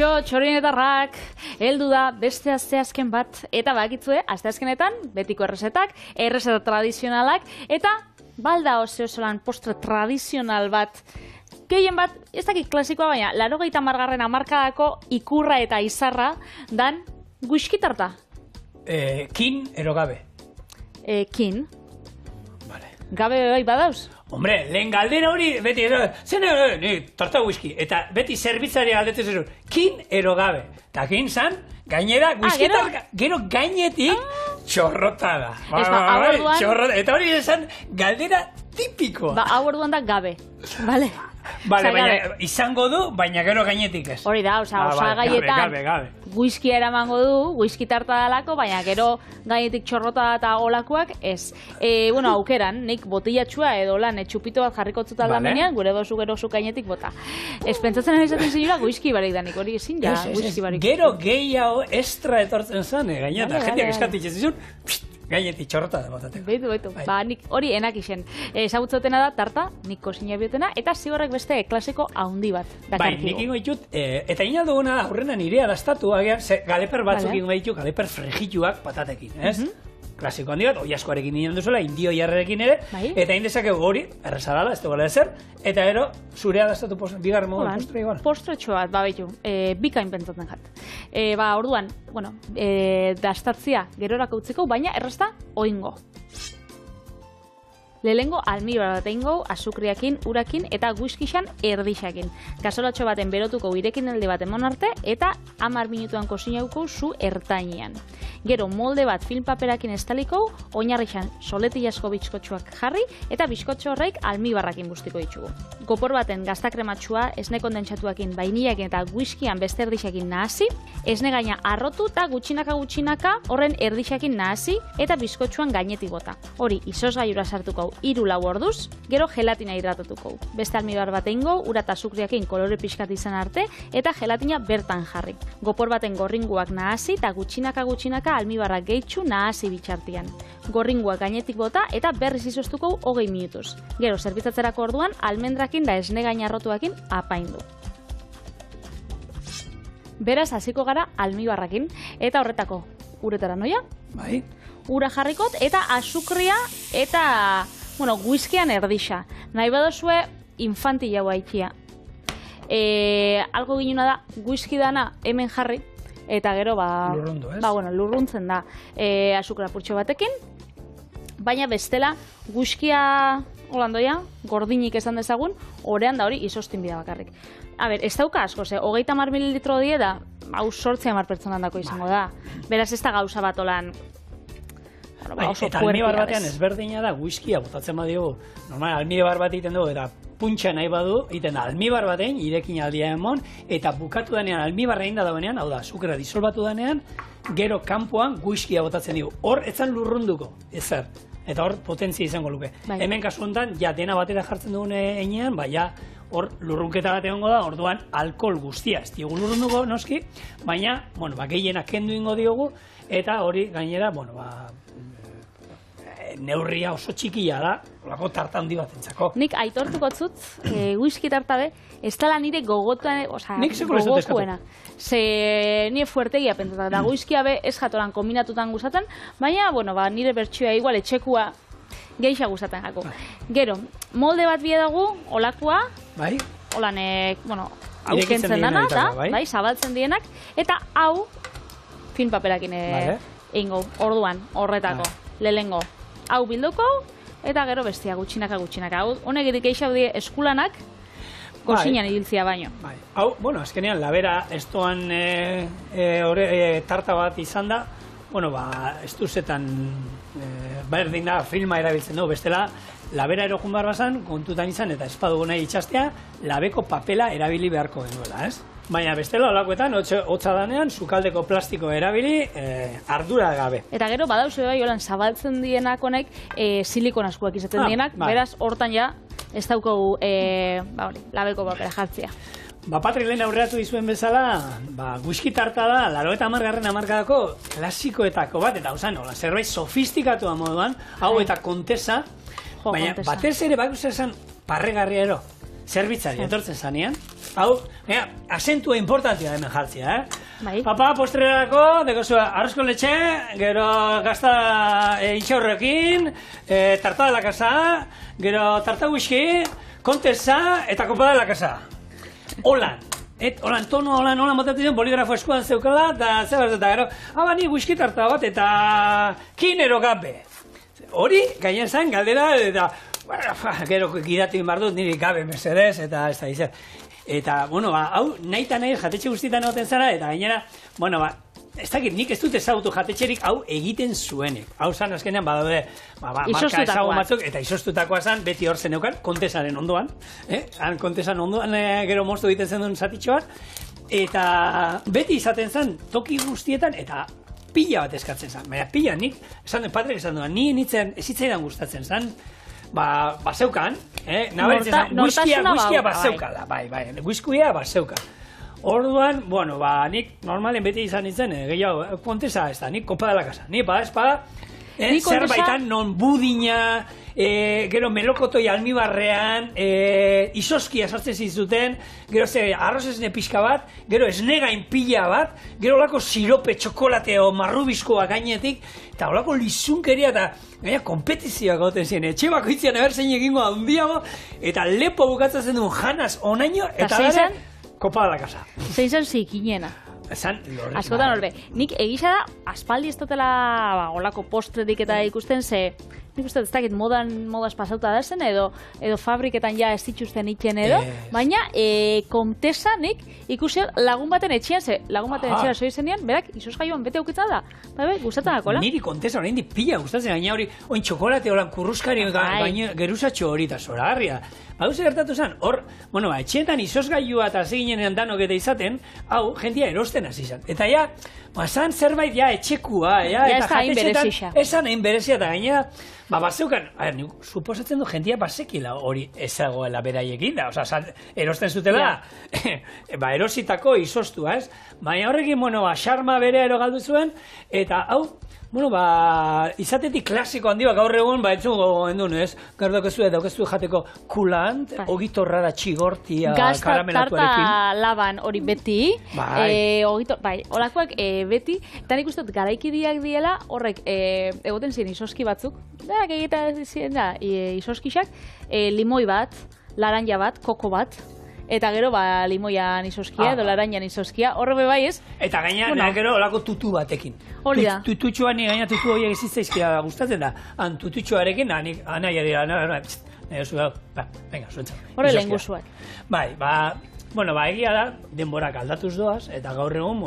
Kaixo, txorienetarrak, heldu da beste asteazken bat, eta bakitzue, asteazkenetan, betiko errezeta tradizionalak, eta balda oso-osolan postre tradizional bat, gehien bat, ez dakit klasikoa baina, 80. hamarkadako ikurra eta izarra, dan guiskitarta. Kin, ero gabe. Kin. Vale. Gabe bai badauz? Hombre, lehen galdera hori, beti, ni torta whisky, eta beti zerbitzari galdetzen zuen, kin ero gabe. Eta kin zan, gainera, whiskytar, gero gainetik, txorrotada. Eta hori esan, galdera tipikoa. Ba, hau orduan da gabe, bale? Bale, baina izango du, baina gero gainetik ez. Hori da, osagaietan whisky eramango du, whisky tarta dalako, baina gero gainetik txorrota eta olakoak ez. Bueno, aukeran, nik botillatxua edo lan txupito bat jarriko zuta aldamenean, gure dozu gero zu gainetik bota. Ez pentsatzen esaten zilura whisky barik danik, hori ezin ja, whisky barik. Gero gehiago estra etortzen zen, gaineta, jendeak eskatik ez izun, gainetik txorrota da botateko. Beitu. Ba, nik hori enak isen. Ezagutzotena da tarta, nik kosina biotena, eta zigorrek beste klasiko haundi bat. Bai, nik ingo ditut, eta ina duguna aurrena nirea dastatu, galeper batzuk ingo ditut, galeper frejituak patatekin, ez? Klasiko handi bat, oiaskoarekin nien duzuela, indio jarrerekin ere, eta indezakegu hori, errezadala, ez dugu zer, eta ero, zurea dastatu bigarren modu postre igual. Postretxo bat, baitu, bikain pentsatzen jat. Ba, orduan, bueno, dastatzia gerorako utziko, baina errezta oingo. Lehengo almibar bat egingo, azukriakin, urakin eta whiskixan erdixakin. Kasolatxo baten berotuko irekin elde bat emon arte eta 10 minutuan kosinauko zu ertainean. Gero molde bat film paperakin estaliko, oinarrixan soletillasko bizkotxoak jarri eta bizkotxo horreik almibarrakin bustiko ditugu. Gopor baten gaztakrematxua, esne kondentsatuakin, vainillakin eta whiskyan beste erdixakin nahasi, esne gaina arrotu eta gutxinaka horren erdixakin nahasi eta bizkotxoan gainetik bota. Hori, izosgaiura sartuko 3-4 orduz, gero gelatina hidratatuko. Beste almibar bat egingo, ura eta azukriakin kolore pixkat izan arte, eta gelatina bertan jarri. Gopor baten gorringuak nahasi, eta gutxinaka almibarrak gehitxu nahasi bitxartian. Gorringuak gainetik bota, eta berriz izostuko 20 minutuz. Gero, zerbitzatzerako orduan, almendrakin da esne gaina arrotuakin apaindu. Beraz, hasiko gara almibarrakin, eta horretako uretara noia? Bai. Ura jarrikot, eta azukria, eta whiskyan erdixa. Nahi badozue, infantila haitia. Algo ginuna da, whisky dana hemen jarri, eta gero, lurrundu, ez? Lurruntzen da azukra purtxo batekin, baina bestela, whiskya, holandoia, gordinik esan dezagun, orean da hori izostin bida bakarrik. A ber, ez dauka asko, 30 mililitro die da, hau 8 pertsonan dako izango da. Beraz ez da gauza bat olan, eta almibar batean ezberdina da, whiskia botatzen badiogu, normal, almibar bat egiten dugu, eta puntxa nahi badu, egiten da, almibar batean, irekin aldia emon, eta bukatu denean, almibarra egin da dauenean, hau da, azukera disolbatu denean, gero kanpoan whiskia botatzen dugu. Hor, etzan lurrunduko, ezer. Eta hor, potentzia izango luke. Hemen kasu honetan, ja, dena batera jartzen dugun einean, ja, hor, lurrunketa bat egongo da, orduan, alkohol guztia, ez diogu lurrunduko, noski, baina, gehienak kendu ingo diogu, eta hori, gainera, neurria oso txikia da, olako tarta handi bat entzako. Nik aitortuko zut, whisky tartabe, ez dala nire gogotuan, gogokuena. Nire fuertegia pentsatu, da whisky abe ez jatoran kombinatutan gustatzen, baina, nire bertxua igual etxekua geixa gustatzen jako. Gero, molde bat bie dugu, olakoa, holan, hau kentzen dana, zabaltzen dienak, eta hau, film paperakin egingo, orduan, horretako, lehengo. Hau bilduko, eta gero bestia, gutxinaka. Honek edik eixaudi eskulanak, kosinan idiltzia baino. Hau, azkenean, labera estoan tarta bat izan da, ez duzetan, berdin da, filma erabiltzen dugu, bestela, labera erokun behar bazan, kontutan izan, eta espadugu nahi itxastea, labeko papela erabili beharko genuela, ez? Baina bestela olakoetan, hotza danean, sukaldeko plastiko erabili, ardura gabe. Eta gero, badauze bai, holan, zabaltzen dienak honek, silikon askuak izaten dienak, beraz, hortan ja, ez daukogu, labeko papera jartzea. Patrik lehen aurreatu dizuen bezala, whisky tarta da, 80. hamarkadako klasikoetako bat, eta zerbait sofistikatua moduan, hau eta kontesa, baina batez ere bakuz esan parregarriero, zerbitzari etortzen zanean, hau, asentua importantia hemen jartzea, Bai. Papa, postrerako, dekozu arrozko letxe, gero gazta itxaurrekin, tarta de la casa, gero tarta whisky, kontesa eta kopa de la casa. Holan. Holan, tono, holan motatzen zion, boligrafo eskuan zeukala, eta zebaz eta gero, ni whisky tarta bat, eta kinero gabe. Hori, gainen zen, galdera, eta gero gidatu inbardut niri gabe mesedez, eta ez da izan. Eta, bueno, hau, nahi eta nahi jatetxe guztietan egoten zara, eta gainera, bueno, ez dakit, nik ez dut ezagutu jatetxerik hau egiten zuenik. Hau zan, azkenean, badaude, marka ezagun batzuk, eta izostutakoa zan, beti hor zeneukan, kontesaren ondoan, han kontesan ondoan gero moztu egiten zen duen zatitxo bat, eta beti izaten zen, toki guztietan, eta pila bat eskatzen zen. Baina pila, nik, esan den patrek esan duen, ni nintzen, ez hitzaidan gustatzen zen, bazeukan, whiskia bazeukala, bai, whiskia bazeuka. Orduan, bueno, nik normalen beti izan nintzen, gehiago, kontesa ez da, nik kopa de la casa, nik espada, zerbaitan non budina, gero melokotoi almibarrean, isoskia sartzen zizuten, gero arroz esne pixka bat, gero esnegain pila bat, gero olako sirope, txokolate o marrubizkoa gainetik, eta olako lizunkeria eta kompetizioak gauten ziren, etxe bakoitzean eberzein egingo handiago, eta lepo bukatzen duen janaz onaino, eta dara, kopa de la casa. Zein zen zikinena. Askotan horbe, nik egisa da, aspaldi ez dutela olako postretik eta ikusten, nik uste ez dakit modaz pasauta da zen, edo fabriketan ja ez dituzten itzen edo, baina kontesa nik ikusi lagun baten etxean, lagun baten etxean soi zenean, berak izosgaioan bete aukitzen da, bai, gustatzen dakola. Niri kontesa orain di pila gustatzen, gaina hori, oin txokolate, holan kurruskari, geruzatxo hori eta zoragarria. Hauze gertatu zen, hor, bueno, etxeetan izosgailua eta ziginenean danok eta izaten, hau, jendia erosten hasi zen. Eta ja, zan zerbait ja etxekua, eta jatetxeetan, esan egin berezia, eta gainera, bazeukan, nik suposatzen du jendia bazekila hori ezagoela beraiekin da, oza, erosten zutela, erositako izostua, ez? Baina horrekin, bueno, xarma bere ero galdu zuen, eta hau, bueno, izatetik klasiko handi gaur egun, etxugo endun, ez? Gaur daukezu jateko kulant, ogitorrara txigortia karamelatuarekin. Tarta laban hori beti, olakoak beti, eta nik uste dut garaikidiak diela, horrek egoten ziren isoski batzuk, egiten ziren da, isoskisak, limoi bat, laranja bat, koko bat, eta gero limoian isoskia, edo laranjan isoskia, horre bai ez? Eta gaina, gero olako tutu batekin. Hori da. Tututxoan, gaina tutu horiek ezizteizkia gustatzen da, tututxoarekin, anaiari, venga, zuentzak. Horre lehen guzuak. Bai, egia da, denborak aldatuz doaz, eta gaur egun,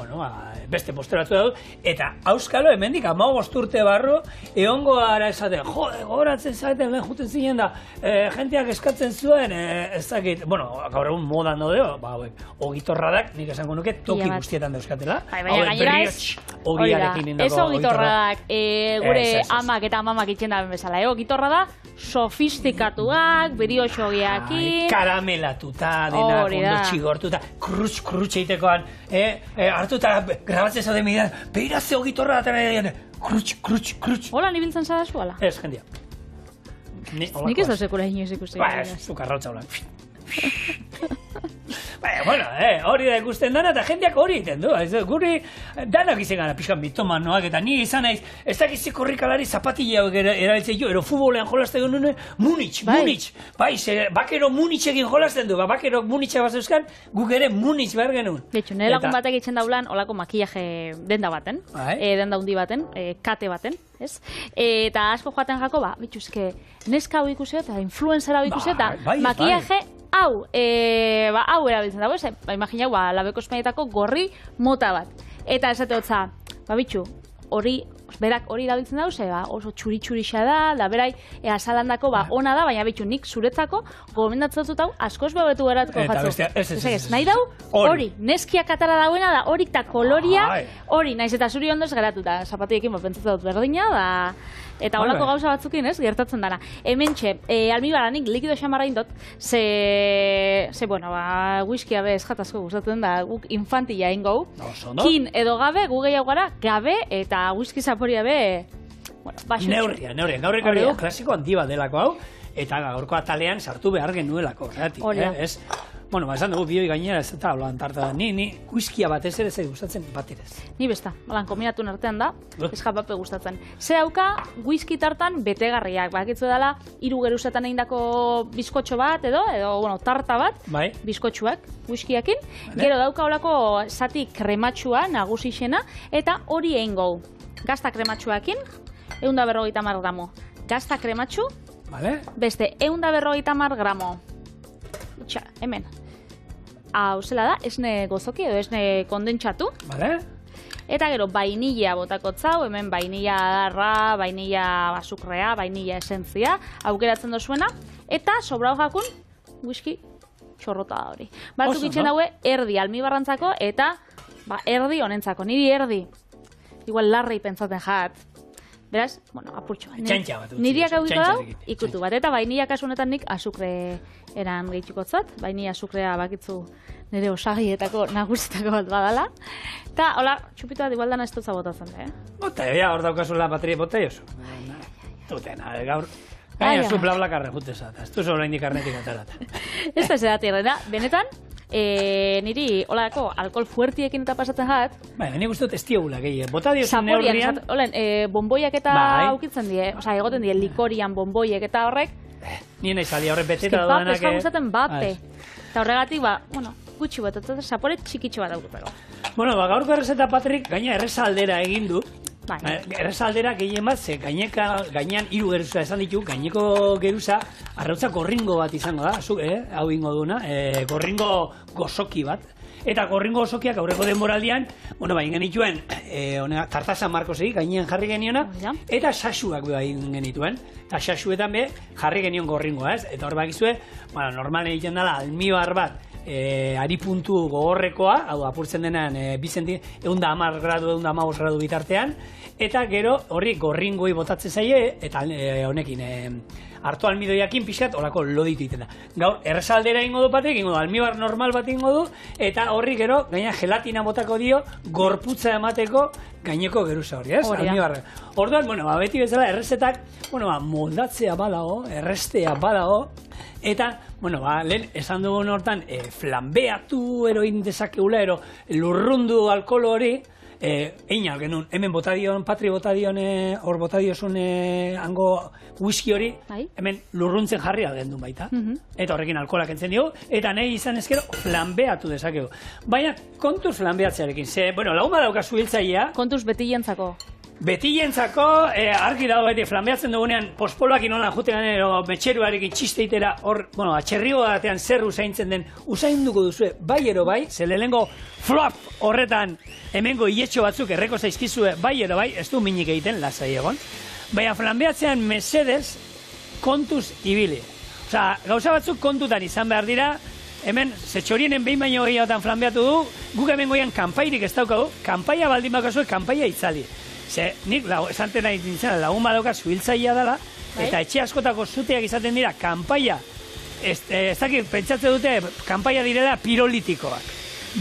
beste posteratu dut, eta auskalo, hemendik 15 urte barru, egongo gara esaten, gogoratzen zaten, lehen juten zinen da, jenteak eskatzen zuen, ez dakit, gaur egun modan daudeo, ogitorradak, nik esango nuke, toki guztietan dauzkatela, ogiarekin indako. Ez ogitorradak, gure amak eta amamak itxen da bezala, ogitorra da, sofistikatuak, brioxogiakin, karamelatuta, denak, ondo txigortuta, krutx egitekoan, hartuta grabatzen zauden midean, beira ze ogitorra da, krutx. Hola, nibiltzen zara zu, ala? Ez, jendia. Nik ez da sekula inoiz ikusi. Zukarrautza holan. Hori da ikusten dana, eta jendeak hori egiten du. Guri danak izan gara pixkan mitomanoak, eta ni izan naiz, ez dakizik korrikalari zapatilla erabiltzen jo, ero futbolean jolazten genuen, Munich. Bai, bakero Munichekin jolazten du, bakero Muniche bat zeuzkan, guk ere Munich behar genuen. Betxo, nire lagun batek itxen daulan, olako makillaje denda baten, denda hundi baten, kate baten, ez? Eta asko joaten jako, bitxuzke, neska hau ikusi eta influencer hau ikusi eta makillaje hau erabiltzen dago, imaginau, labeko espaietako gorri mota bat. Eta esate hotza, bitxu, berak hori erabiltzen dago, oso txuri-txurixa da berai, azalandako ona da, baina bitxu, nik zuretzako gomendatzen dut hau, askoz bebetu geratuko jatzu. Ez, nahi dau, hori, neskiak atara dauena da, hori eta koloria, hori, naiz eta zuri ondoz geratuta, zapatiekin pentsatzen dut berdina, eta holako gauza batzukin, ez, gertatzen dara. Hementxe, almibaranik likido xamarrain dut, whiskia bez jatazko gustatzen da, guk infantila ingo, kin edo gabe, gu gehiago gara, gabe, eta whisky zaporia be, baxo. Neurria, gaur ekarri klasiko handi bat delako hau, eta gaurko atalean sartu behar genuelako, ez? Bueno, esan dugu bioi gainera ez eta holan tarta da. Ni whiskia batez ere zait gustatzen baterez. Ni besta, holan kombinatuen artean da, eskapape gustatzen. Ze hauka whisky tartan betegarriak, bakitzu dela 3 geruzetan egindako bizkotxo bat edo bueno, tarta bat, bai. Bizkotxuak, whiskyakin, gero dauka holako zati krematxua nagusixena, eta hori egingo. Gazta krematxuakin, 150 gramo. Gazta krematxu, vale. Beste, 150 gramo. Txa, hemen. Hau zela da, esne gozoki edo esne kondentsatu. Vale. Eta gero, vainilla botako zau, hemen vainilla adarra, vainilla azukrea, vainilla esentzia, aukeratzen dozuena. Eta sobra jakun, whisky txorrota da hori. Batzuk itxen daue, erdi almibarrantzako eta erdi honentzako. Niri erdi, igual larrei pentsaten jat. Beraz, bueno, apurtxo. Niriak audiko dau, ikutu bat. Eta vainilla kasunetan nik azukre eran gehitxukotzat. Vainilla azukrea bakitzu nire osagietako nagusitako bat badala. Eta, hola, txupitu bat igual dana ez dutza botatzen, Bota, hor daukazula bateria bota jozu. Tutena, gaur. Gaina, zu blablakarre jutezat. Ez duzu oraindik karnetik atarat. Ez da zedati errena, benetan, niri holako alkohol fuertiekin eta pasatzen jat. Baina, nik uste dut ez diogula gehi. Bota diozu neurrian. Bonboiak eta aukitzen die. Osa, egoten die likorian bonboiek eta horrek. Nien aizalia horrek beteta doanak. Ez gustatzen bape. Eta horregatik, bueno, gutxi bat, eta sapore txikitxo bat aurkutako. Bueno, gaurko errezeta Patrik, gaina errezaldera egin du. Errezaldera gehien bat, ze gainean 3 geruza esan ditu, gaineko geruza, arrautza gorringo bat izango da, hau ingo duna, gorringo gozoki bat. Eta gorringo gozokiak aurreko denboraldian, bueno, ingen genituen, tartaza Markosegi gainean jarri geniona, eta sasuak egin genituen. Eta sasuetan be, jarri genion gorringoa, ez? Eta hor bakizue, normalen egiten dela, almibar bat, ari puntu gogorrekoa, hau apurtzen denan 110 gradu, 115 gradu bitartean, eta gero horri gorringoi botatzen zaie, eta honekin hartu almidoiakin pixat horako loditu iten da. Gaur, errezaldera ingo du batek, ingo du almibar normal bat ingo du, eta horri gero, gaina gelatina botako dio, gorputza emateko gaineko geruza hori, ez? Almibarra. Orduan, beti bezala errezetak, moldatzea badago, errestea badago, eta, lehen esan dugun hortan, flambeatu eroin dezakeula, lurrundu alkohol hori, egin algenun, hemen botadion, Patri botadion, hor botadiozun hango whisky hori, hemen lurruntzen jarri algendun baita. Eta horrekin alkoholak entzen dugu, eta nahi izan ezkero flambeatu dezakegu. Baina kontuz flambeatzearekin, lagun badaukazu hiltzailea. Kontuz betilentzako. Betilentzako, argi dago beti, flambeatzen dugunean, pospoloakin holan jutean, metxeruarekin txisteitera, atxerrio batean zer usaintzen den, usainduko duzue, bai, ze lehenengo flop horretan, hemengo iletxo batzuk erreko zaizkizue, bai, ez du minik egiten, lasai egon. Baina flambeatzean mesedez, kontuz ibili. Osa, gauza batzuk kontutan izan behar dira, hemen, zetxorienen behin baino gehiagotan flambeatu du, guk hemen goian kanpairik ez daukagu, kanpaia baldin bakazue, kanpaia itzali. Ze, nik esanten nahi nintzen, lagun badauka zuhiltzaia dela, eta etxe askotako zuteak izaten dira, kanpaia, ez dakit, pentsatze dute, kanpaia direla pirolitikoak.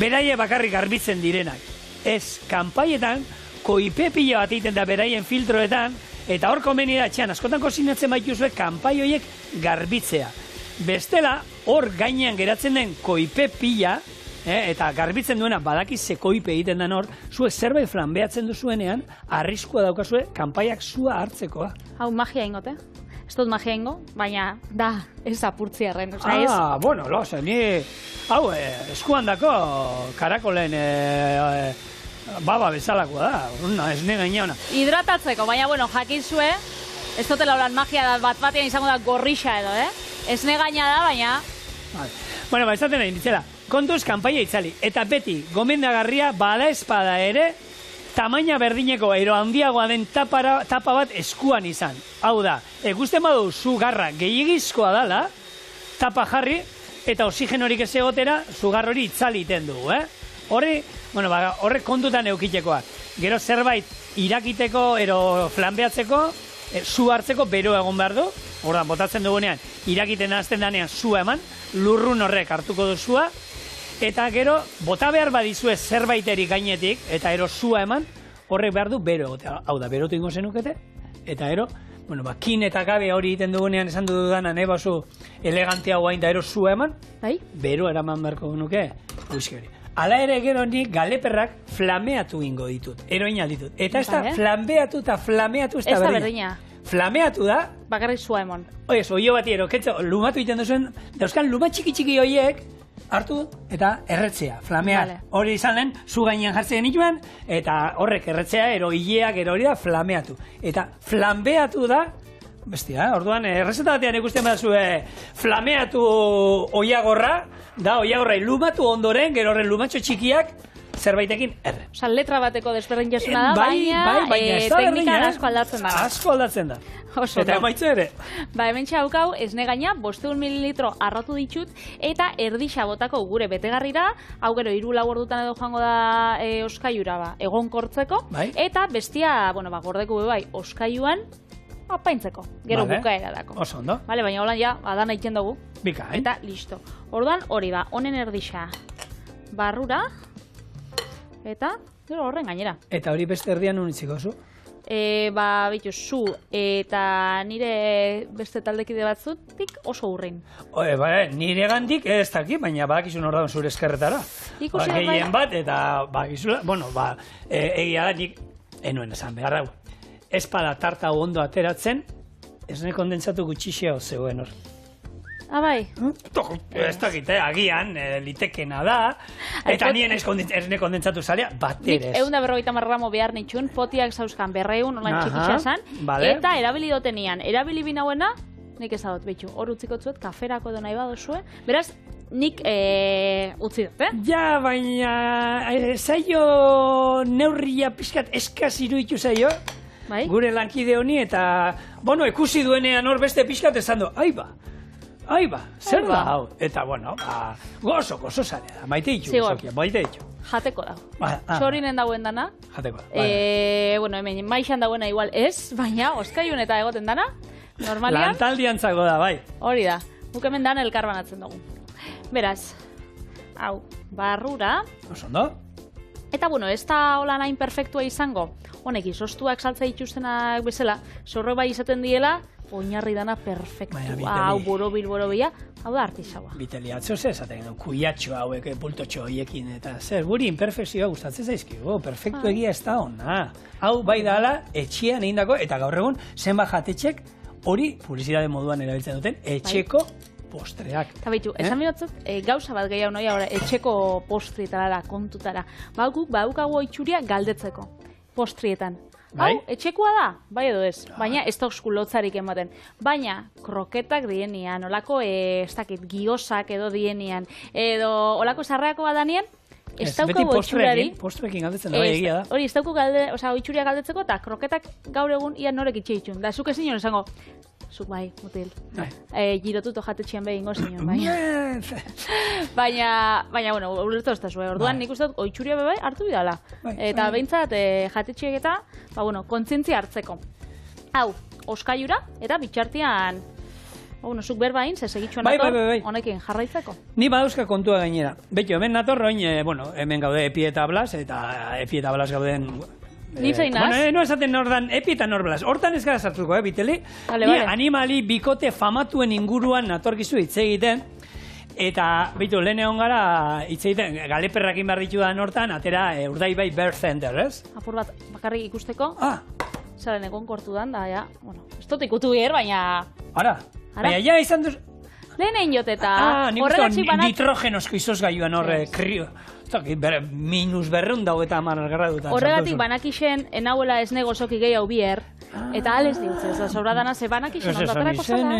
Beraie bakarrik garbitzen direnak. Ez, kanpaietan, koipe pila bat egiten da beraien filtroetan, eta hor komeni da, etxean, askotan kozinatzen baituzue, kanpai horiek garbitzea. Bestela, hor gainean geratzen den koipe pila, eta garbitzen duena badakiz ze koipe egiten den hor, zuek zerbait flambeatzen duzuenean, arriskua daukazue, kanpaiak zua hartzekoa. Hau magia ingote? Ez dut magia ingo, baina da, ez apurtziarren. Bueno, ni, hau, eskuan dako karakolen baba bezalakoa da, ez nire gaina ona. Hidratatzeko, baina, jakizue, ez dutela horan magia bat batean izango da gorrixa edo, Ez nire gaina da, baina... Bueno, esaten nahi nintzela, kontuz kanpaia itzali, eta beti, gomendagarria, bada espada ere, tamaina berdineko handiagoa den tapa bat eskuan izan. Hau da, gusten badu sugarra gehiagizkoa dala, tapa jarri, eta oxigenorik ez egotera, sugar hori itzali iten dugu, Horrek kontutan eukitekoa. Gero zerbait irakiteko, flambeatzeko, zu hartzeko bero egon behar du, ordan botatzen dugunean, irakiten hasten danean zua eman, lurrun horrek hartuko duzua, eta gero, bota behar badizue zerbaiteri gainetik, eta zua eman, horrek behar du bero egotea. Hau da, berotu ingo zenukete, eta bueno, kin eta gabe hori egiten dugunean esan dudana, nahi bazu elegantea guain da erosua eman, bero eraman beharko nuke, whisky hori. Hala ere gero nik galeperrak flameatu ingo ditut, eroin alditut. Eta ez da flambeatu eta flameatu ez da berdina. Flameatu da... Bakarrik zua emon. Oio bati ero, lumatu egiten duzuen, dauzkan luma txiki horiek hartu eta erretzea, flamear. Hori izan lehen, zu gainean jartzen genituen, eta horrek erretzea, ero hileak, ero hori da, flameatu. Eta flambeatu da, bestia, orduan, errezeta batean ikusten badazue flameatu oiagorra, da, oiagorra lumatu ondoren, gero horren lumatxo txikiak, zerbaitekin erre. Osa, letra bateko desberdintasuna da, baina teknikan asko aldatzen da. Asko aldatzen da. Eta maitzu ere. Hemen txaukau, esne gaina, 500 mililitro arrotu ditut, eta erdixa botako gure betegarrira, hau gero 3-4 ordutan edo joango da oskaiura, egon kortzeko, eta bestia, gordeko bai, oskaiuan, apaintzeko, gero bukaera dako. Oso ondo. Baina holan ja, adana egiten dugu. Bikain. Eta listo. Orduan hori ba, honen erdixa barrura, eta gero horren gainera. Eta hori beste erdian unitziko zu? Bitu, zu eta nire beste taldekide batzutik oso urrin. Nire gandik ez daki, baina bakizun hor daun zure eskerretara. Gehien bat, eta bakizula, egia da nik, enuen esan behar hau. Ez pala tarta ondo ateratzen, esne kondentsatu gutxixea zegoen hor. Bai. Ez dakit, agian, litekena da, eta nien esne kondentsatu zalea, baterez. Nik 150 gramo behar nitxun, potiak zauzkan 200, nolan txikitsa zan, eta erabili dotenian, erabili binauena, nik ez adot, betxu, hor utziko zuet, kaferako edo nahi badozue, beraz, nik utzi dut, Ja, baina, zailo neurria pixkat eskaz iruditu zailo, gure lankide honi, eta, ikusi duenean hor beste pixkat esan du, aiba, zer da hau? Eta, gozo zarea, maite ditu, maite ditu. Jateko da. Txorinen dauen dana. Jateko da. Hemen maixan dauena igual ez, baina oskaiun eta egoten dana, normalian. Lantaldiantzako da, bai. Hori da, guk hemen dana elkar banatzen dugu. Beraz, hau, barrura. Oso ondo. Eta, ez da hola nahin perfektua izango. Honek, izostuak saltza dituztenak bezala, zorro bai izaten diela, oinarri dana perfektu. Hau, borobila, hau da artisaua. Biteli, atzo ze esaten, kuiatxo hauek, pultotxo hoiekin, eta zer, guri imperfekzioa gustatzen zaizkigu, perfektu egia ez da ona. Hau, bai dala, etxean egindako, eta gaur egun, zenbat jatetxek, hori, publizitate moduan erabiltzen duten, etxeko postreak. Eta behitu, esan bihotzat, gauza bat gehiago noia, etxeko postrietara, kontutara. Guk baukago itxuria galdetzeko, postrietan. Hau, etxekoa da, bai edo ez, baina ez da lotzarik ematen. Baina, kroketak dienean, olako, ez dakit, giosak edo dienean, edo olako sarreako badanean, ez daukago itxurari. Postrekin galdetzen da, bai egia da. Hori, ez daukago itxuria galdetzeko, eta kroketak gaur egun ian norek itxe itxun. Da, zuk ezin joan esango, zuk bai, mutil. Girotuto jatetxean behin gozinon, baina, ulertu ez da zuen. Orduan, nik uste dut, oitxuria bebai hartu bidala. Eta behintzat, jatetxeak eta, kontzientzia hartzeko. Hau, oskaiura, eta bitxartian, zuk berbain, segitxuan nator, honekin jarraitzeko. Ni badauzka kontua gainera. Betxo, hemen nator, hemen gaude Epi eta Blas, eta Epi eta Blas gauden... Ni zeinaz? No esaten nordan Epi eta Norblas. Hortan ez gara sartuko, Biteli? Ni animali bikote famatuen inguruan natorkizu hitz egiten, eta, bitu, lehen egon gara hitz egiten, galeperrakin behar ditu da hortan, atera Urdaibai Birth Center, ez? Apur bat, bakarrik ikusteko. Zaren egon kortu dan, da, ez dut ikutu behar, baina... Ara, baina ja izan duz... Lehen egin jot eta... Nik nitrogenosko izoz gaiuan horre, krio... Minus 230 gradutan. Horregatik banakixen enauela esne gozoki gehiago bier, eta ales diutzez, da sobradana ze banakixen ondaterako zara.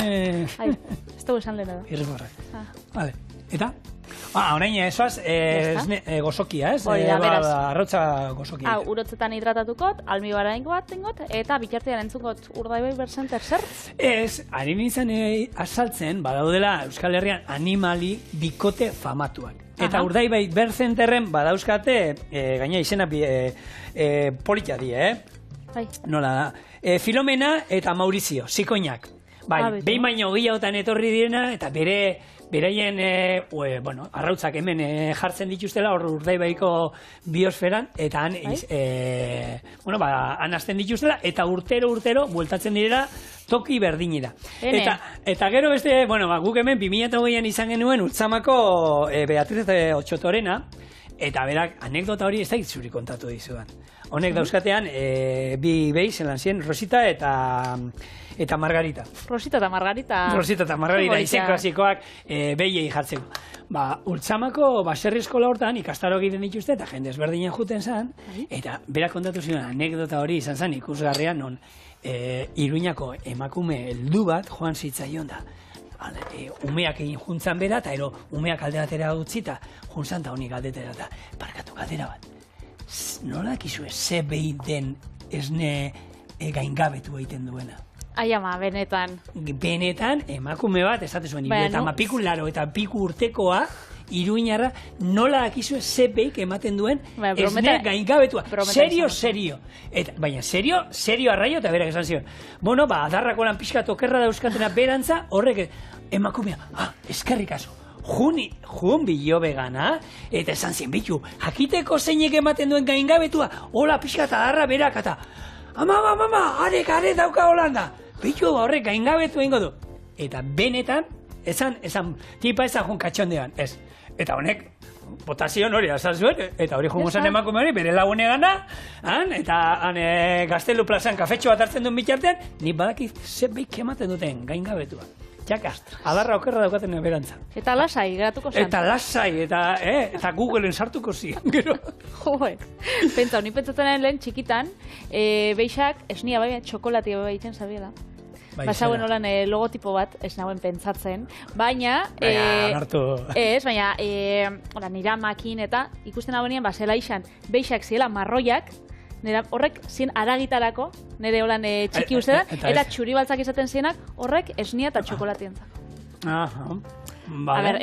Ez dugu esan lehena da. Irriborrak. Eta? Orain esoaz gozokia, ez? Hori da, beraz. Arrotza gozokia. Urotzetan hidratatuko, almibaraingo bat tengot, eta bitartean entzukot Urdaibai Birth Center zer? Ez, ari nintzen azaltzen, badaudela Euskal Herrian animali bikote famatuak. Eta Urdaibai Birth Centerren badauzkate, gaina izena politia die, Nola da? Filomena eta Maurizio, zikoinak. Bai, behin baino gehiagotan etorri direna, eta beraien, arrautzak hemen jartzen dituztela, hor Urdaibaiko biosferan, eta han hasten dituztela, eta urtero bueltatzen direla toki berdinera. Eta gero beste, guk hemen 2008an izan genuen Ultzamako Beatriz Otxotorena, eta berak anekdota hori ez da zuri kontatu dizudan. Honek dauzkatean, bi behi zelan ziren, Rosita eta Margarita. Rosita eta Margarita, izen klasikoak behiei jartzeko. Ultzamako baserri eskola hortan ikastaro egiten dituzte eta jende ezberdinen juten zen, eta berak kontatu ziren anekdota hori izan zen ikusgarrian non Iruñako emakume heldu bat joan zitzaion da. Umeak egin juntzan bera, eta umeak alde batera utzi, eta juntzan eta honik aldetera, eta parkatu galdera bat. Nola dakizue ze behi den esne gaingabetu egiten duena? Ai ama, benetan. Benetan, emakume bat, esate zuen, eta piku laro eta piku urtekoa, Iruñarra, nola dakizue ze behik ematen duen esne gaingabetua. Serio. Baina, serio arraio eta berak esan zion. Adarrako lan pixka tokerra dauzkatena berantza, horrek emakumea, eskerrik asko. Jun bilobe gana, eta esan zien bitu, jakiteko zeinek ematen duen gaingabetua, hola pixka eta adarra berak, eta ama, are dauka holanda. Bitu horrek gaingabetu egingo du. Eta benetan, tipa esan jun katxondean, ez. Eta honek, botazion hori esan zuen, eta hori jungo zen emakume hori, bere lagune gana, eta Gaztelu plazan kafetxo bat hartzen duen bitartean, nik badakit ze beik ematen duten gaingabetua. Jakaz, adarra okerra daukaten berantza. Eta lasai, geratuko zen. Eta lasai, eta Googleen sartuko zian, gero. Pentsa, honi pentsatzen lehen txikitan, beixak, esnia bai, txokolatia bai egiten zabiela. Basauen holan logotipo bat, ez nagoen pentsatzen, baina... baina, nira makin eta ikusten nagoenean, zela izan, beixak ziela marroiak, horrek zien aragitarako, nire holan txiki uste da, eta txuri baltzak izaten zienak, horrek esnia eta txokolatientzako.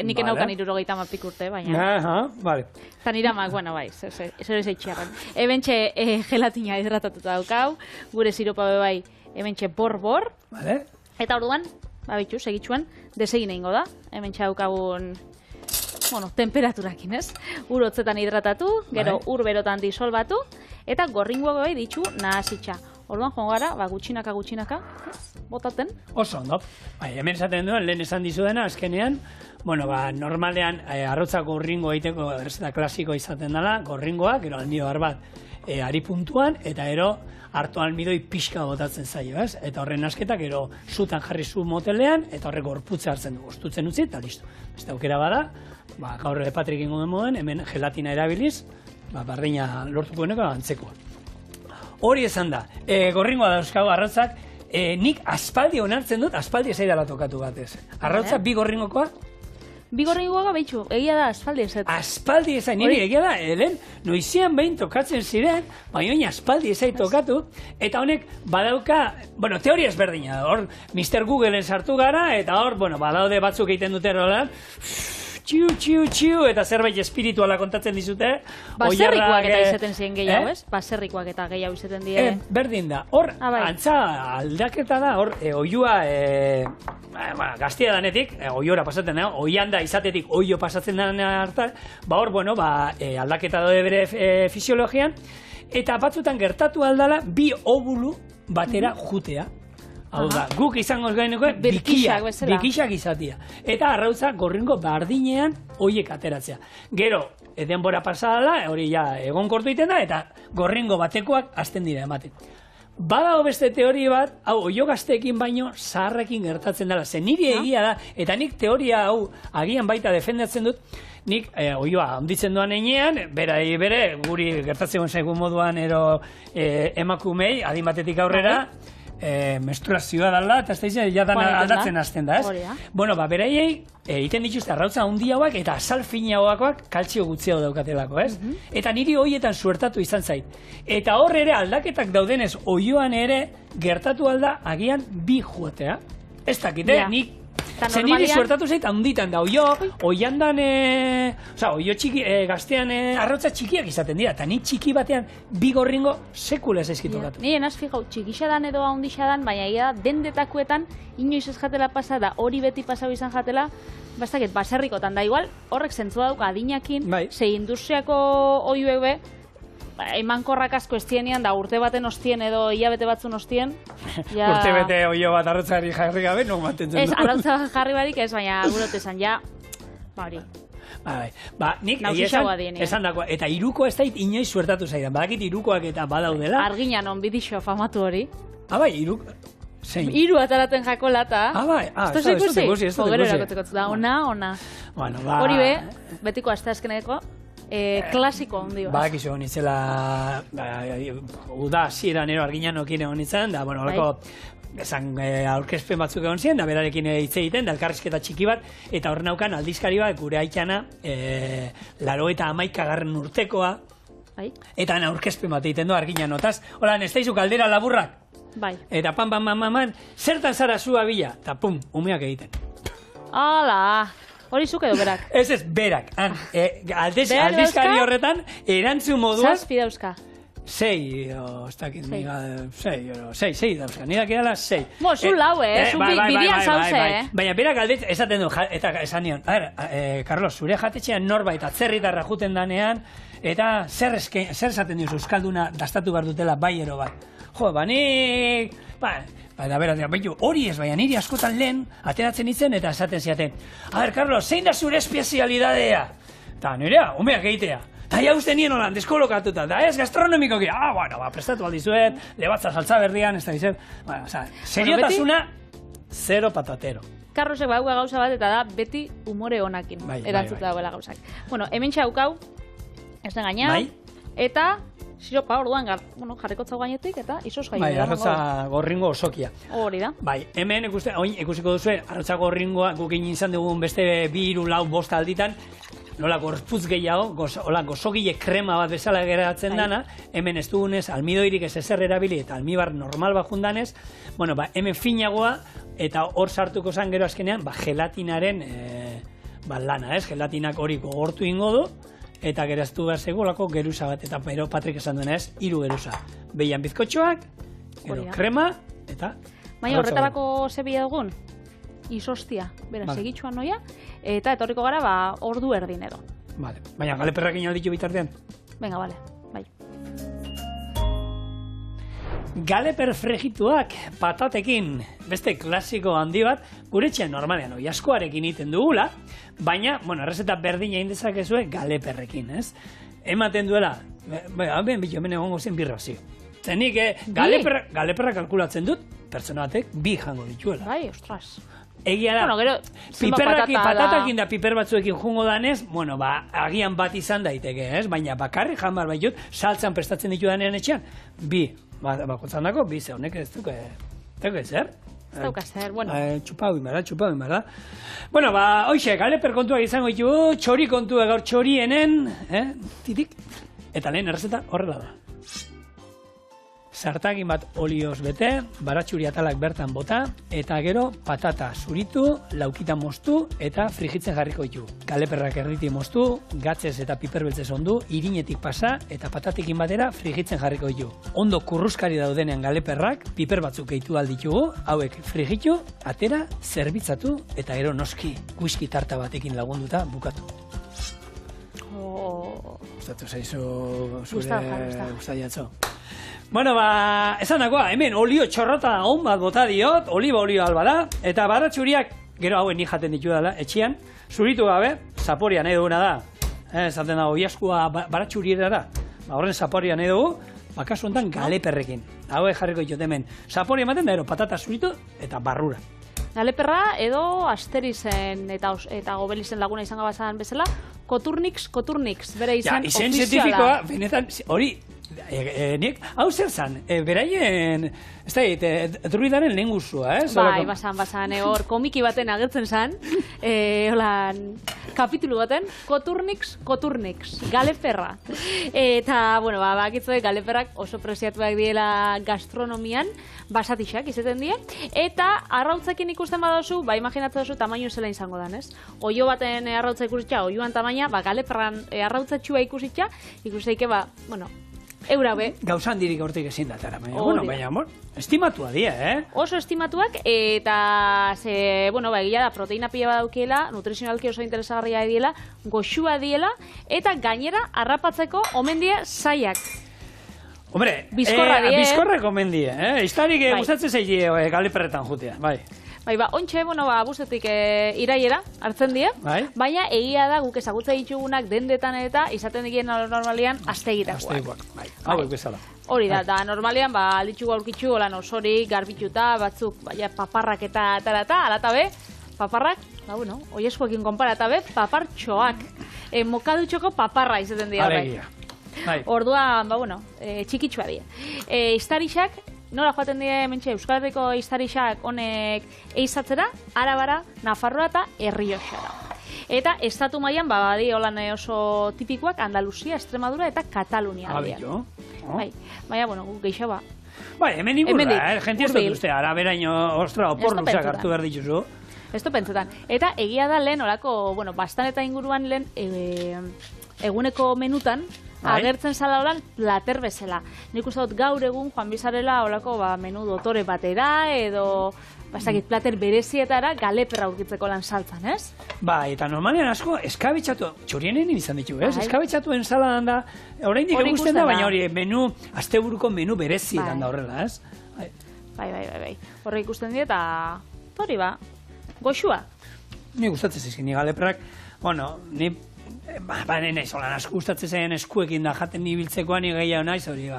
Nik enaukan 70 urte, baina... Eta niramak, bai, zer ez eitxarren. Ebentxe gelatina hidratatuta daukau, gure siropa bai, ebentxe bor-bor, eta orduan, segitxuan, desegin egingo da, ebentxe daukagun... temperaturakin, ez? Ur hotzetan hidratatu, gero ur berotan disolbatu, eta gorringoa bai ditxu nahasitxa. Orduan, joan gara, gutxinaka, botaten. Oso ondo. Hemen esaten duen, lehen esan dizudena, azkenean, normalean, arrotzak gorringo egiteko, eta klasiko izaten dela, gorringoa, gero almidoi bat, ari puntuan, eta ero, hartu almidoi pixka botatzen zaio, ez? Eta horren asketak, gero, zutan jarri zu motelean, eta horrek gorputze hartzen du, ostutzen utzi, eta listo. Beste aukera bada, gaur Patrik ingo den moden, hemen gelatina erabiliz, barreina lortuko deneko antzekoa. Hori esan da, gorringoa dauzkago arrautzak, nik aspaldi onartzen dut, aspaldi ez aidala tokatu batez. Arrautzak bi gorringokoa? Bi gorringoa behitxu, egia da aspaldi ez. Aspaldi ez, niri egia da, Helen, noizian behin tokatzen ziren, baina aspaldi ez tokatu, eta honek badauka, teoria ezberdina, hor Mr. Googleen sartu gara, eta hor, badaude batzuk egiten dute rolan, txiu, eta zerbait espirituala kontatzen dizute. Baserrikoak eta izaten ziren gehiago, ez? Baserrikoak eta gehiago izaten dira. Berdin da, hor, antza aldaketa da, hor, oiua, gaztia danetik, oiora pasatzen da, oian da izatetik oio pasatzen da hartan, hor, aldaketa daude bere fisiologian, eta batzutan gertatu aldala, bi obulu batera jutea. Hau da, guk izango gaineko bikixak izatia. Eta arrautza gorringo bardinean oiek ateratzea. Gero, denbora pasada, hori ja egonkortu egiten da, eta gorringo batekoak hasten dira ematen. Badago beste teoria bat, hau oio gazteekin baino zaharrekin gertatzen dela. Zen niri egia da, eta nik teoria hau agian baita defendatzen dut, nik oioa onditzen duan einean, bere guri gertatzen zaigun moduan emakumei, adin batetik aurrera, menstruazioa dala, eta ez da izan aldatzen hasten da, ez? Beraiei, egiten dituzte arrautza handi hauak eta azal fina hauakoak kaltzio gutxiago daukatelako, ez? Eta niri hoietan suertatu izan zait. Eta hor ere aldaketak daudenez, oioan ere gertatu alda agian bi joatea. Ez dakite, nik Zer niri suertatu zait handitan da, oiandan, oio txiki, gaztean arrautza txikiak izaten dira, eta ni txiki batean bi gorringo sekula ez ezkitu gatu. Ni enaz fijau, txikixadan edo handixadan, baina egia dendetakuetan inoiz ez jatela pasa da, hori beti pasau izan jatela, bastaket, baserrikotan da, igual, horrek zentzua dauka adinakin, ze industriako oiuek be, emankorrak asko estienean, da urte baten ostien edo hilabete batzun ostien. Urte bete oio bat arrautzari jarri gabe, no mantentzen du. Ez, arrautza jarri barik ez, baina gurote esan, ja, hori. Nik esan dagoa, eta iruko ez dait inoiz suertatu zaidan, badakit irukoak eta badaudela. Arginan on bidixo famatu hori. Bai, iruko... Iru ataraten jako lata. Bai, ez da ikusi. Gero erakotzeko da, ona. Hori be, betiko asteazkeneko, klasiko handi bat. Badakizu honitzela, uda hasieran ero Arginanokin egon nintzen, da, horreko esan aurkezpen batzuk egon ziren, da berarekin hitz egiten, da elkarrizketa txiki bat, eta horren aukan aldizkari bat gure aitana 91. urtekoa, eta aurkezpen bat egiten du Arginanotaz. Hola, ez daizu kaldera laburrak? Bai. Eta pan, zertan zara zua bila, eta pum, umeak egiten. Hala, hori zuk edo berak? Ez, berak. Aldizkari horretan, erantzun moduan... Zazpi dauzka? 6, ez dakit, 6 dauzka, nire dakidala 6. Zu lau, zu bidian zauze, Baina berak alditz, esaten du, eta esan nion, Carlos, zure jatetxean norbait atzerritarra juten danean, eta zer esaten diozu Euskalduna dastatu behar dutela bai ero bat. Jo, nik... da bera, hori ez, baina niri askotan lehen, ateratzen itzen eta esaten ziaten. Carlos, zein da zure espezialidadea? Eta nirea, umeak egitea. Eta ja uste nien holan, deskolokatuta, da ez gastronomikoki. Prestatu aldizuet, lebatza saltza berdian, ez da izan. Seriotasuna, zero patatero. Carlosek bauga gauza bat eta da beti umore honakin erantzuta dagoela gauzak. Bueno, hemen txaukau, ez da gaina, eta siropa orduan jarriko zau gainetik eta isos gaino. Arrotza gorringo osokia. Hori da. Hemen ikusiko duzu, arrotza gorringoa gukin izan dugun beste 2, 3, 4 alditan, nola gorputz gehiago, gozogile krema bat bezala geratzen dana, hemen ez dugunez, almidoirik ez ezer erabili eta almibar normal bat jundanez, hemen finagoa eta hor sartuko zan gero azkenean, gelatinaren lana, gelatinak hori gogortu ingo du, eta geraztu behar segolako geruza bat, eta pero Patrik esan duena 3 geruza. Behian bizkotxoak, gero krema, eta... Baina horretarako zebila dugun, isostia, beraz, segitxuan noia, eta etorriko gara, ordu erdin edo. Baina galeperrakin alditu bitartean? Venga, bale, bai. Galeper fregituak patatekin, beste klasiko handi bat, gure etxean normalean oiaskoarekin egiten dugula, baina, errezeta berdina indezakezue galeperrekin, ez? Ematen duela, hemen egongo zen birra zio. Zenik, galeperra kalkulatzen dut, pertsona batek 2 jango dituela. Bai, ostras. Egia da, patatakin da piper batzuekin jungo danez, agian bat izan daiteke, ez? Baina bakarri jan bar baitut, saltzan prestatzen ditu danean etxean, 2, bakotzan dako, 2, ze honek ez duke, zer? Ez dauka zer, bueno. Txupau inbarda. Bueno, hoxe, galeper kontuak izango ditugu, txori kontua gaur txorienen, titik, eta lehen errezeta horrela da. Sartagin bat olioz bete, baratxuri atalak bertan bota, eta gero patata zuritu, laukita moztu eta frigitzen jarriko ditu. Galeperrak erriti moztu, gatzez eta piperbeltzez ondu, irinetik pasa eta patatikin batera frigitzen jarriko ditu. Ondo kurruskari daudenean galeperrak, piper batzuk gehitu alditugu, hauek frigitu, atera, zerbitzatu eta gero noski whisky tarta batekin lagunduta bukatu. Gustatu zaizu zure gustaiatzo. Bueno, esan dagoa, hemen olio txorrota on bat bota diot, oliba olio alba da, eta baratxuriak, gero hauen ni jaten ditu dela, etxian, zuritu gabe, zaporia nahi duguna da. Esaten dago, iaskua baratxuriera da. Horren zaporia nahi dugu, kasu honetan galeperrekin. Hauek jarriko ditut hemen. Zaporia ematen da, patata zuritu eta barrura. Galeperra edo Asterizen eta Gobelizen laguna izango bazan bezala, Koturnix, bere izan ofiziala. Izen zientifikoa, benetan, hori, nik, hau zer zan, beraien, ez da, druidaren lehen guztua, Bai, bazan, hor komiki baten agertzen zan, holan, kapitulu baten, Koturnix, galeperra. Eta, bueno, bakitzu galeperrak oso preziatuak diela gastronomian, basatixak izaten die, eta arrautzekin ikusten badozu, imaginatzen duzu tamaino zela izango dan, ez? Oio baten arrautza ikusitxa, oioan tamaina, galeperran arrautzatxua ikusitxa, ikusteike, bueno, eura be. Gauzan dirik hortik ezin datara, baina, estimatua dia, Oso estimatuak, eta, egia da, proteina pila badaukiela, nutrizionalki oso interesagarria diela, goxua diela, eta gainera, harrapatzeko omen die zaiak. Hombre, bizkorrak omen die, Iztarik gustatzen zaili galeperretan jutea, bai. Ontxe, bustetik iraiera hartzen die, baina egia da guk ezagutza ditugunak dendetan eta izaten digien normalian astegitakoak. Bai, hauek bezala. Hori da, normalian alditxu gaurkitxu, osorik, garbituta, batzuk, paparrak eta alatabe, paparrak, oieskuekin konparatabe, papartxoak, mokadutxoko paparra izaten dira. Alegia. Orduan, txikitxua dira. Iztarixak, nola joaten dire, Euskal Herriko iztarixak honek eizatzera, Arabara, Nafarroa eta Errioxara. Eta estatu mailan badi holan oso tipikoak Andaluzia, Extremadura eta Katalunia. Baina, guk geixo hemen ingurra, jentia ez dut uste, Araberaino, oporluzak hartu behar dituzu. Ez du pentsetan. Eta egia da lehen, olako, bastan eta inguruan lehen, eguneko menutan, agertzen zala holan plater bezala. Nik uste dut gaur egun joan bizarela olako menu dotore batera edo plater berezietara galeperra aurkitzeko lan saltzan, ez? Eta normalean asko eskabetxatu, txorienen izan ditu, ez? Eskabetxatuen saladan da, oraindik egusten da, baina hori menu, asteburuko menu berezietan da horrela, ez? Bai. Horre ikusten dira eta hori goxua. Ni gustatzen zizkin, ni galeperrak, ni naiz, holan asko gustatzen zen eskuekin da jaten nibiltzekoan, ni gehiago naiz, hori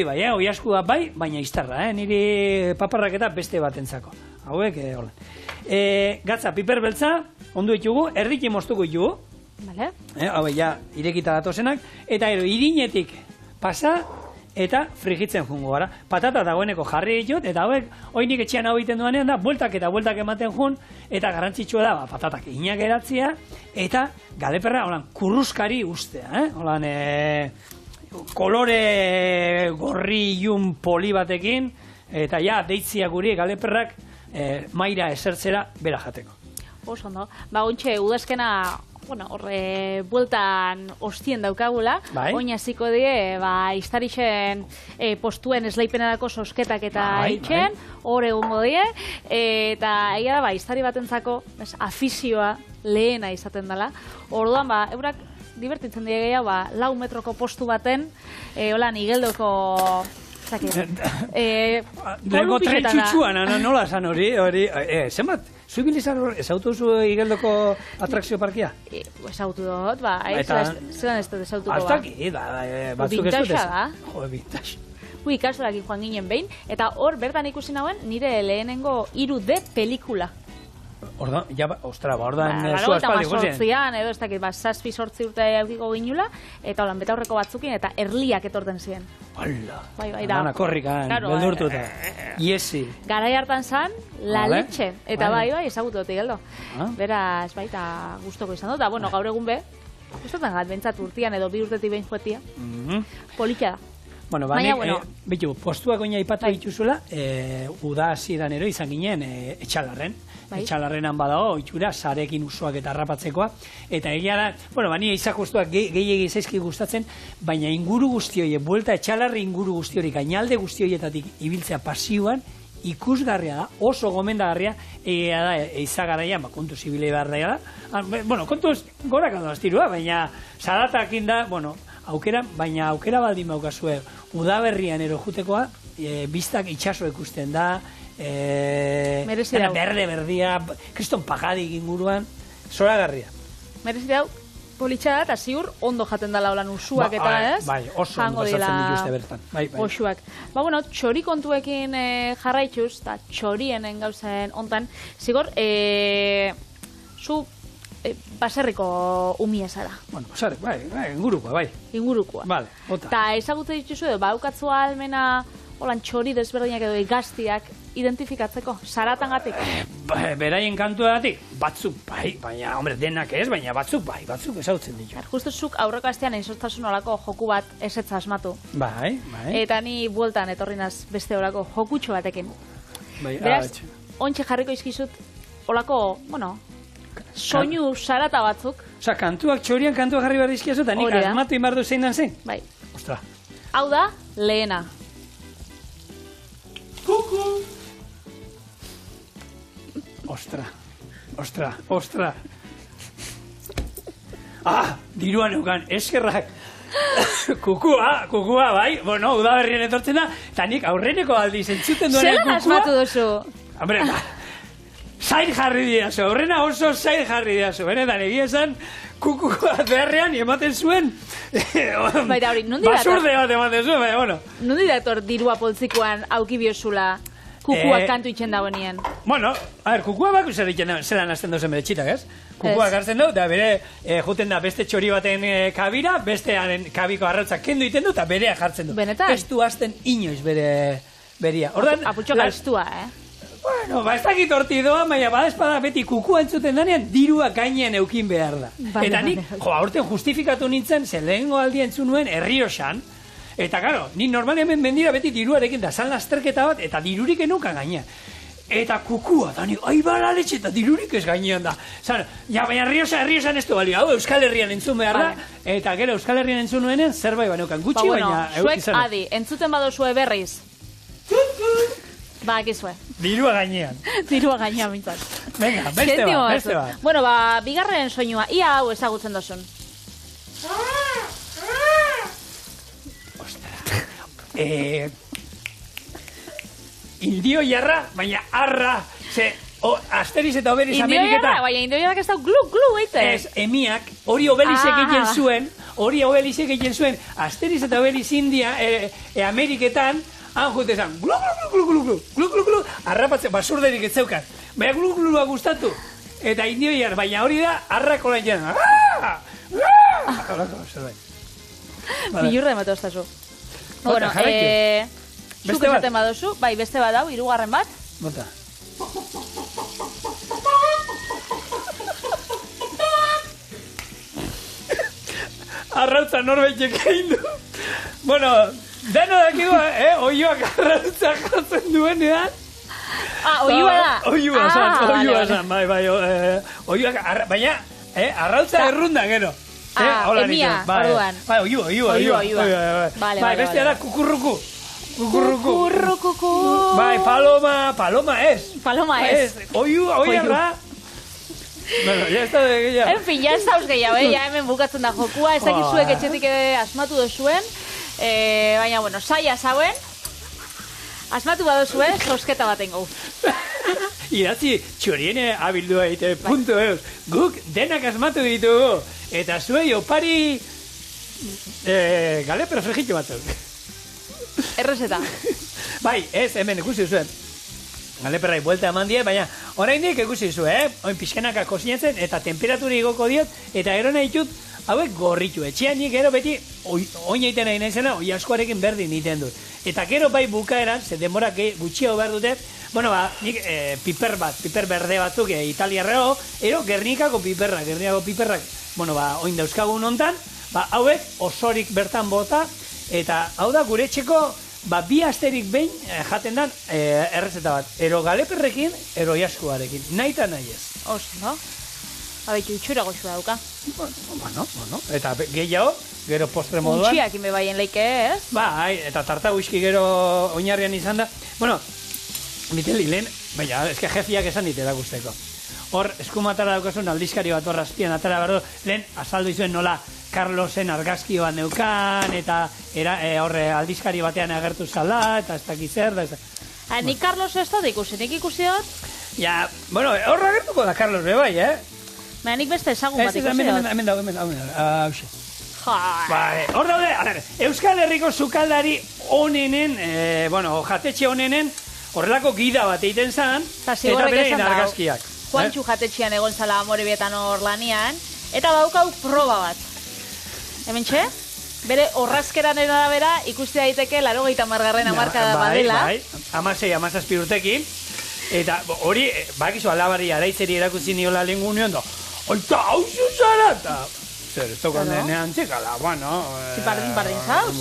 bai, hori askua bai, baina iztarra, niri paparrak eta beste batentzako. Hauek, holan. Gatza, piper beltza, ondu ditugu, erdiki moztuko ditugu. Vale. Hau irekita datozenak, eta irinetik pasa, eta frigitzen jungo gara. Patata dagoeneko jarri ditut, eta hauek, oinik etxean hau egiten duanean da, bueltak eta bueltak ematen jun, eta garrantzitsua da, patatak inak eratzea, eta galeperra, holan, kurruskari ustea, holan, kolore gorri ilun poli batekin, eta deitzia guri galeperrak maira esertzera bera jateko. Oso ondo. Ontxe, udazkena, bueltan ostien daukagula, oin hasiko die, iztarixen postuen esleipenerako sosketak eta itxen, hor egongo die, eta egia da, iztari batentzako afizioa lehena izaten dela. Orduan, eurak divertitzen die gehiago, 4 metroko postu baten, holan, igeldoko Lego tren txutxuan, nola esan hori, zenbat, zu ibilizar ez autuzu igeldoko atrakzio parkia? Ez autu dut, zelan ez dut ez autuko Aztaki, batzuk ez dut ez. Jo, vintage. Ikasolakin joan ginen behin, eta hor bertan ikusi nauen nire lehenengo 3D pelikula. Ordan, zu aspaldi guztien. Edo ez dakit, 7-8 urte aukiko ginula, eta holan betaurreko batzukin, eta erliak etorten ziren. Hala, dana korrikan, beldurtuta. Iesi. Garai hartan zan, la leche. Eta ezagutu dut igeldo. Beraz, eta gustoko izan dut. Eta, gaur egun be, gustatzen gat, bentsat urtian edo 2 urtetik behin juetia. Politxa da. Bitu, postuak oina ipatu dituzula, uda hasieran ero izan ginen etxalarren. Etxalarrenan badago, itxura, sarekin usoak eta harrapatzekoa. Eta egia da, ni izakostuak gehiagi zaizki gustatzen, baina inguru guzti hori, buelta etxalarri inguru guzti hori, gainalde guzti horietatik ibiltzea pasioan, ikusgarria da, oso gomendagarria, egia da, eizagaraian, kontu zibile behar da. Kontuz gorak ando astirua, baina zaratakin da, baina aukera baldin baukazue, udaberrian ero jutekoa, biztak itxaso ikusten da, berde-berdia, kriston pagadik inguruan, zoragarria. Merezi dau, politxa da, eta ziur ondo jaten dala holan usuak eta ez? Bai, oso ondo pasatzen dituzte bertan. Osuak. Txori kontuekin jarraituz, eta txorienen gauzen ontan, zigor, zu baserriko umia zara. Baserrik, ingurukoa, bai. Ingurukoa. Vale, ota. Ta ezagutze dituzu edo, baukatzua almena holan txori desberdinak edo egaztiak identifikatzeko, zaratangatik? Beraien kantuagatik, batzuk bai, baina, hombre, denak ez, baina batzuk bai, batzuk ezautzen ditu. Justo zuk aurreko astean einzortasun olako joku bat esetza asmatu. Bai. Eta ni bueltan etorrinaz beste olako jokutxo batekin. Bai, beraz, ontxe jarriko izkizut olako, soinu zarata batzuk. Osa, txorian kantuak jarri behar dizkiazu, eta nik asmatu inbardu zein dan zein? Bai. Ostra. Hau da, lehena. Kuku! Ostra. Diruan eukan, eskerrak. Kukua, bai. Bueno, udaberrien etortzen da, eta nik aurreneko aldiz entzuten duenen kukua. Zelan asmatu duzu? Hombre, zain jarri diazu, horrena oso zain jarri diazu. Benetan, egia esan, kukua beharrean ematen zuen. Baina hori, nundi dator? Basurde bat ematen zuen, baina, bueno. Nundi dator dirua poltzikoan aukibiozula kukua kantu itxen dagoenien? Bueno, a ver, kukua bako zelan azten dozen bere txitak, ez? Kukua gartzen du, eta bere juten da beste txori baten kabira, bestearen kabiko arrautzak kendu iten du, eta berea jartzen du. Benetan? Ez du azten inoiz beria. Aputxo gaiztua, Bueno, ez dakit horti doa, baina badespada beti kukua entzuten danean, dirua gainean eukin behar da. Eta nik, aurten justifikatu nintzen, zen lehengo aldia entzun nuen Herrioxan, eta karo, nik normalean mendira beti diruarekin da, zan lasterketa bat, eta dirurik enuka gainean. Eta kukua, da nik, bala letxe, eta dirurik ez gainean da. Zan, baina Herrioxan ez du balio, hau Euskal Herrian entzun behar da, eta gero Euskal Herrian entzun nuenen, zerbait baneukan gutxi, baina zuek adi, entzuten badozue berriz. Gizue. Dirua gainean. Dirua gainean, mintzat. Venga, beste bat. Bueno, bigarren soinua, ia hau ezagutzen dozun. Indio jarra, baina arra. Asteriz eta Obeliz Ameriketan. Indio jarra, baina Indio jarrak ez da glu, eite. Ez, emiak, hori Obeliz egiten zuen, Asteriz eta Obeliz India, Ameriketan, han jute esan, glu, arrapatzen, basurderik ez zeukan. Baina glua gustatu. Eta Indio jar, baina hori da, arrako lan jan. Bilurra ematu oztazu. Bueno, zuk esaten badozu, bai, beste bat dau, hirugarren bat. Bota. Arrautza norbaitek egin du. Bueno, dano dakigu, oioak arrautza jatzen duenean. Oioa da. Oioa zan, bai, oioak, baina, arrautza errunda, gero. Emia, orduan. Bai, oioa. Bai, beste da kukurruku. Kukurruku. Bai, paloma ez. Oioa ra. Bueno, ya está de gehiago. En fin, ya ez dauz gehiago, ya hemen bukatzen da jokua, ez dakizuek etxetik asmatu dozuen, baina, bueno, saia zauen, asmatu badozue, sosketa baten gau. Idatzi, txoriene abildua egite, punto eus. Guk denak asmatu ditugu, eta zuei opari galepero frejitxo batzuk. Errezeta. Bai, ez, hemen ikusi zuen. Galeperrai buelta eman die, baina oraindik ikusi zu, oin pixkanaka kosinatzen, eta temperaturi igoko diot, eta gero nahi ditut, hauek gorritu. Etxean nik gero beti, oin egiten nahi naizena, oi askoarekin berdin egiten dut. Eta gero bai bukaeran, ze denbora gutxiago behar dute, bueno, nik piper berde batzuk italiarreo, ero Gernikako piperrak, bueno, oin dauzkagun hontan, hauek osorik bertan bota, eta hau da gure etxeko, bi asterik behin jaten dan errezeta bat. Ero galeperrekin, ero jaskuarekin. Nahi eta nahi ez. Oso, no? Abeitu itxura goxua dauka. Bueno. Eta gehiago, gero postre moduan. Untxiak inbe baien leike, ez? Eta tarta whisky gero oinarrian izan da. Bueno, miteli lehen, baina, eske jefiak esan ditela guzteko. Hor, eskumatara daukazun aldizkari bat horra azpian atara behar du, lehen azaldu izuen nola Carlosen argazki bat neukan, eta horre aldizkari batean agertu zala, eta ez dakiz zer, da ez da. Nik Carlos ez dut ikusi, nik ikusi dut? Ja, bueno, horra agertuko da Carlos bai, Baina nik beste ezagun bat ikusi dut. Hemen dago, hauxe. Hor daude, Euskal Herriko sukaldari onenen, jatetxe onenen, horrelako gida bat egiten zan, eta beren argazkiak. Juantxu jatetxean egon zala Amorebietan hor lanian, eta baukau proba bat. Hemen txe? bere horrazkeraren arabera ikuste daiteke 80. hamarkada badela. Bai, 16-17 urtekin. Eta hori, bakizu alabari araitzeri erakutsi niola lengunean da, oita hau zuzara, eta zer, ez tokan denean txekala, bueno... Bardin zauz?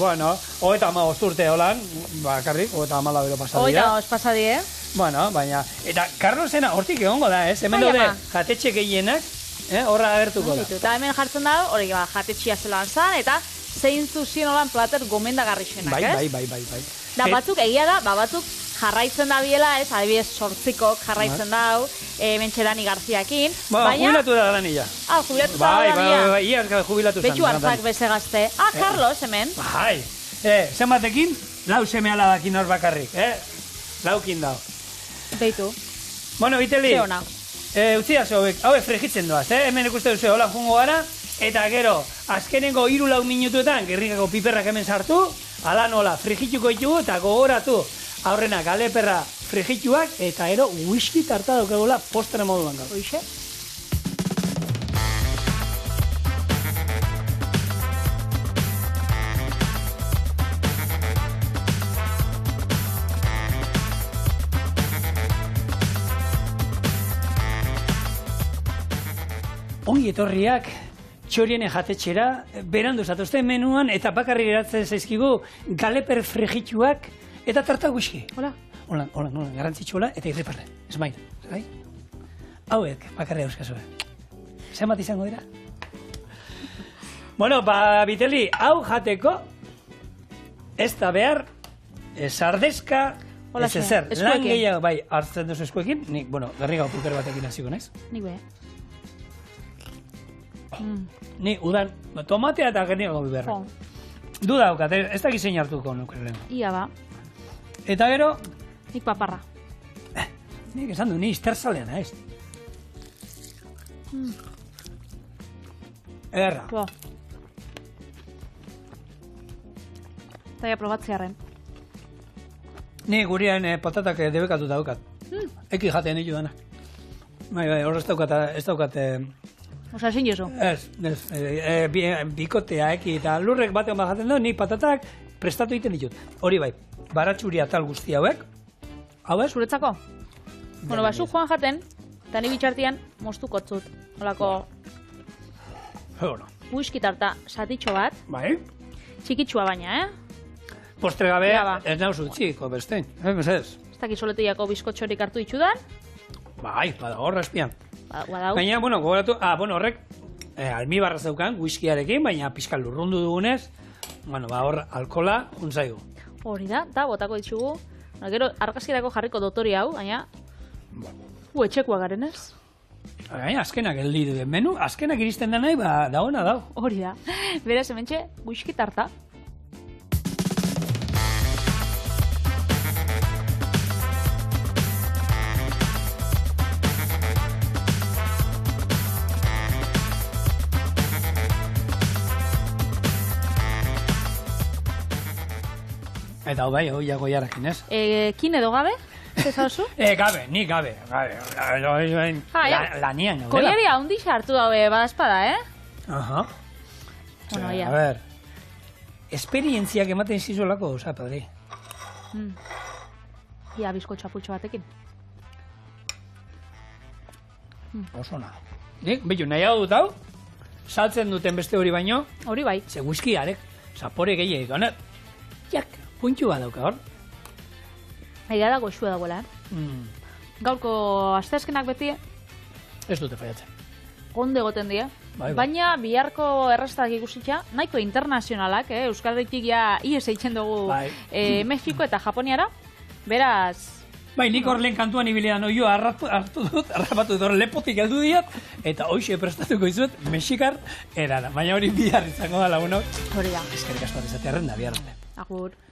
Bueno, 35 urte holan, bakarrik, 35 bero pasadira. 35 pasadie. Bueno, baina, eta Carlosena hortik egongo da, ez? Hemen dode jatetxe gehienak, horra agertuko da. Eta hemen jartzen da, hori jatetxia zelan zan, eta zein zuzien holan plater gomendagarri xuenak, ez? Bai. Da batzuk egia da, batzuk jarraitzen da biela, ez, adibidez sortzikok jarraitzen da, mentxe Dani Garziakin. Jubilatu da Dani ja. Jubilatu da Dani. Bai, ia jubilatu zen. Betxu hartzak beze gazte. Carlos, hemen. Bai, zenbatekin, lau seme alabakin hor bakarrik, laukin dao. Beitu. Bueno, Biteli, Ze ona. utzia hauek frigitzen doaz, hemen ikuste duzu, hola jungo gara, eta gero, azkenengo 3-4 minutuetan, gerrikako piperrak hemen sartu, ala nola, frigituko ditugu eta gogoratu, aurrena galeperra frigituak, eta ero whisky tarta daukagola postre moduan gaur. Hoixe. Ongi etorriak txoriene jatetxera, berandu zatozten menuan, eta bakarrik geratzen zaizkigu galeper frigituak eta tarta whisky. Hola. Hola, garrantzitsuela eta irriparre. Esmail, bai? Hauek, bakarri euskazue. Zenbat izango dira? Bueno, Biteli, hau jateko, ez da behar, sardezka, ez ezer, lan gehiago, bai, hartzen duzu eskuekin, nik, garrigau piper batekin hasiko naiz. Nik be. Ni, udan, tomatea eta gerniago biberra. Du daukat, ez da gizein hartuko nukeren. Ia ba. Eta gero... Nik paparra. Nik esan du, ni izterzalean, ez? Erra. Eta probatzearen. Ni gurian patatak debekatu daukat. Eki jatean ditu dana. Bai, hor ez daukat... Osa, ezin jozu? Ez, bikotea eki eta lurrek batean bajaten du, nik patatak prestatu egiten ditut. Hori bai, baratxuri atal guzti hauek. Hau ez? Zuretzako? Bueno, zu joan jaten, eta ni bitxartian moztuko tzut. Holako... Whisky tarta satitxo bat. Bai. Txikitsua baina, Postre gabe, ez nauzu txiko, bestein. Ez dakit soleteiako bizkotxorik hartu ditxudan. Bai, bada horra espian. Baina, gogoratu, horrek almibarra zeukan, whiskyarekin, baina pizkal lurrundu dugunez, hor alkola juntzaigu. Hori da, eta botako ditugu. Gero, argazkirako jarriko dotori hau, baina... etxekoa garen ez? Baina, azkenak geldi duen menu, azkenak iristen da nahi, da hona dau. Hori da. Beraz, hementxe, whisky tarta. Eta hau bai, hau jago jarakin, ez? Kin edo gabe? Ez hauzu? Gabe, ni gabe. Lanian, gaudela. Koiaria hundi hartu daue badazpada, Aha. Bueno, ya. A ver, esperientziak ematen zizuelako, oza, padri. Ia, bizkotxo apurtxo batekin. Oso na. Nik, behitu, nahiago dut hau, saltzen duten beste hori baino. Hori bai. Ze whiskyarek, zapore gehiagik, jak, puntu bat dauka hor. Egia da goxua dagoela, Gaurko asteazkenak beti, ez dute faiatzen. Gonde goten die. Baina biharko errastak ikusitza, nahiko internazionalak, Euskal Herritik ja ies eitzen dugu Mexiko eta Japoniara. Beraz... Bai, nik hor lehen kantuan ibilean oio harrapatu dut hor lepotik heldu diat, eta hoxe prestatuko izuet Mexikar erara. Baina hori bihar izango da lagunok. Hori da. Eskerrik asko izatea errenda bihar. Agur.